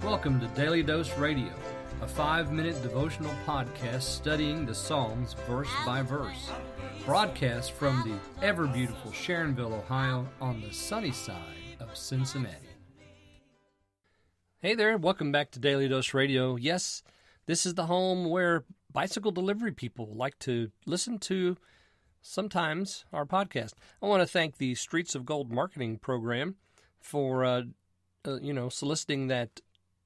Welcome to Daily Dose Radio, a 5-minute devotional podcast studying the Psalms verse by verse. Broadcast from the ever-beautiful Sharonville, Ohio, on the sunny side of Cincinnati. Hey there, welcome back to Daily Dose Radio. Yes, this is the home where bicycle delivery people like to listen to sometimes our podcast. I want to thank the Streets of Gold marketing program for soliciting that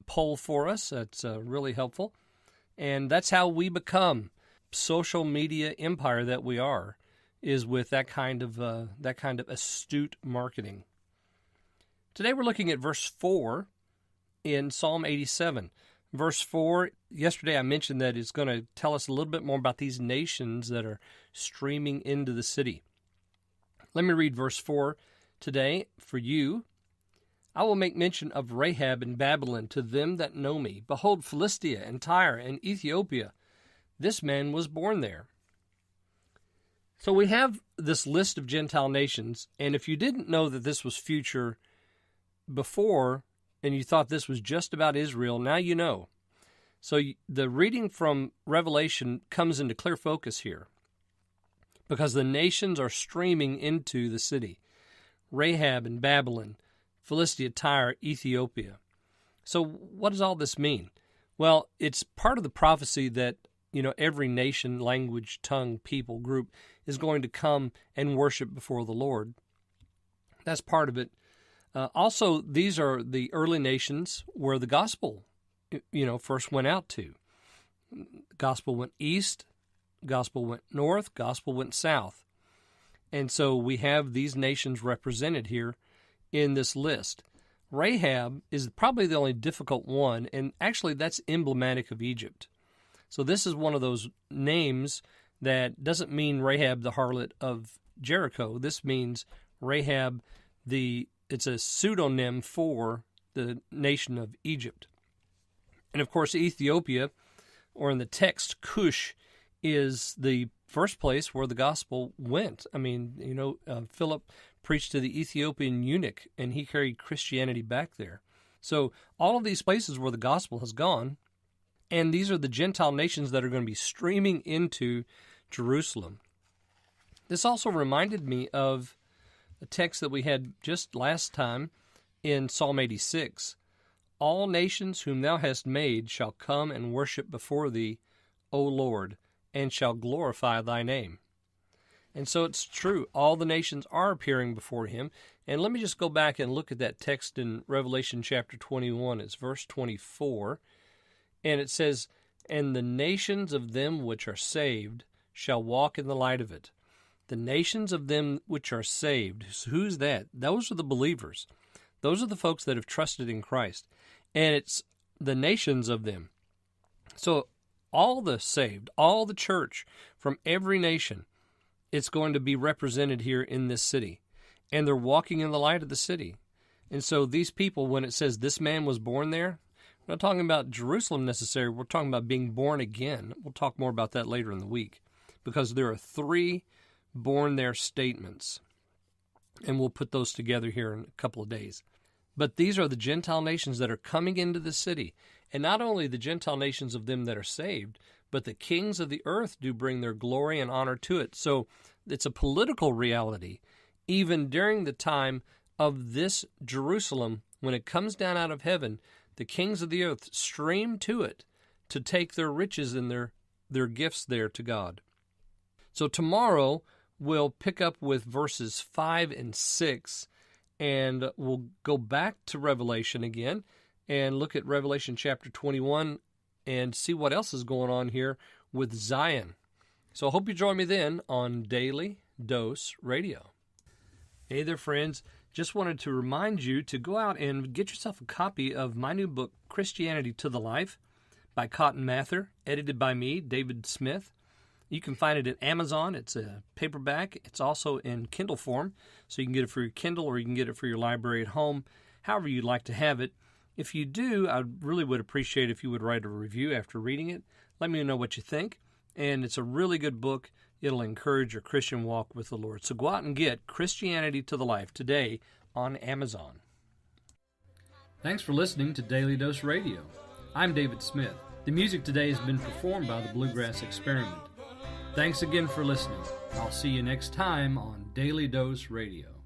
poll for us. That's really helpful, and that's how we become social media empire that we are, is with that kind of astute marketing. Today we're looking at verse 4 in Psalm 87. Verse 4, yesterday I mentioned that it's going to tell us a little bit more about these nations that are streaming into the city. Let me read verse 4 today for you. I will make mention of Rahab and Babylon to them that know me. Behold, Philistia and Tyre and Ethiopia. This man was born there. So we have this list of Gentile nations, and if you didn't know that this was future before, and you thought this was just about Israel, now you know. So the reading from Revelation comes into clear focus here, because the nations are streaming into the city. Rahab and Babylon, Philistia, Tyre, Ethiopia. So what does all this mean? Well, it's part of the prophecy that, every nation, language, tongue, people, group is going to come and worship before the Lord. That's part of it. Also, these are the early nations where the gospel, first went out to. Gospel went east, gospel went north, gospel went south. And so we have these nations represented here in this list. Rahab is probably the only difficult one, and actually that's emblematic of Egypt. So this is one of those names that doesn't mean Rahab the harlot of Jericho. This means Rahab, it's a pseudonym for the nation of Egypt. And of course Ethiopia, or in the text Cush, is the first place where the gospel went. I mean, Philip preached to the Ethiopian eunuch, and he carried Christianity back there. So all of these places where the gospel has gone, and these are the Gentile nations that are going to be streaming into Jerusalem. This also reminded me of a text that we had just last time in Psalm 86. All nations whom thou hast made shall come and worship before thee, O Lord, and shall glorify thy name. And so it's true, all the nations are appearing before him. And let me just go back and look at that text in Revelation chapter 21. It's verse 24. And it says, and the nations of them which are saved shall walk in the light of it. The nations of them which are saved. Who's that? Those are the believers. Those are the folks that have trusted in Christ. And it's the nations of them. So all the saved, all the church from every nation, it's going to be represented here in this city. And they're walking in the light of the city. And so these people, when it says this man was born there, we're not talking about Jerusalem necessarily. We're talking about being born again. We'll talk more about that later in the week, because there are 3 born there statements. And we'll put those together here in a couple of days. But these are the Gentile nations that are coming into the city. And not only the Gentile nations of them that are saved, but the kings of the earth do bring their glory and honor to it. So it's a political reality. Even during the time of this Jerusalem, when it comes down out of heaven, the kings of the earth stream to it to take their riches and their gifts there to God. So tomorrow we'll pick up with verses 5 and 6, and we'll go back to Revelation again and look at Revelation chapter 21 and see what else is going on here with Zion. So I hope you join me then on Daily Dose Radio. Hey there, friends. Just wanted to remind you to go out and get yourself a copy of my new book, Christianity to the Life, by Cotton Mather, edited by me, David Smith. You can find it at Amazon. It's a paperback. It's also in Kindle form, so you can get it for your Kindle or you can get it for your library at home, however you'd like to have it. If you do, I really would appreciate if you would write a review after reading it. Let me know what you think. And it's a really good book. It'll encourage your Christian walk with the Lord. So go out and get Christianity to the Life today on Amazon. Thanks for listening to Daily Dose Radio. I'm David Smith. The music today has been performed by the Bluegrass Experiment. Thanks again for listening. I'll see you next time on Daily Dose Radio.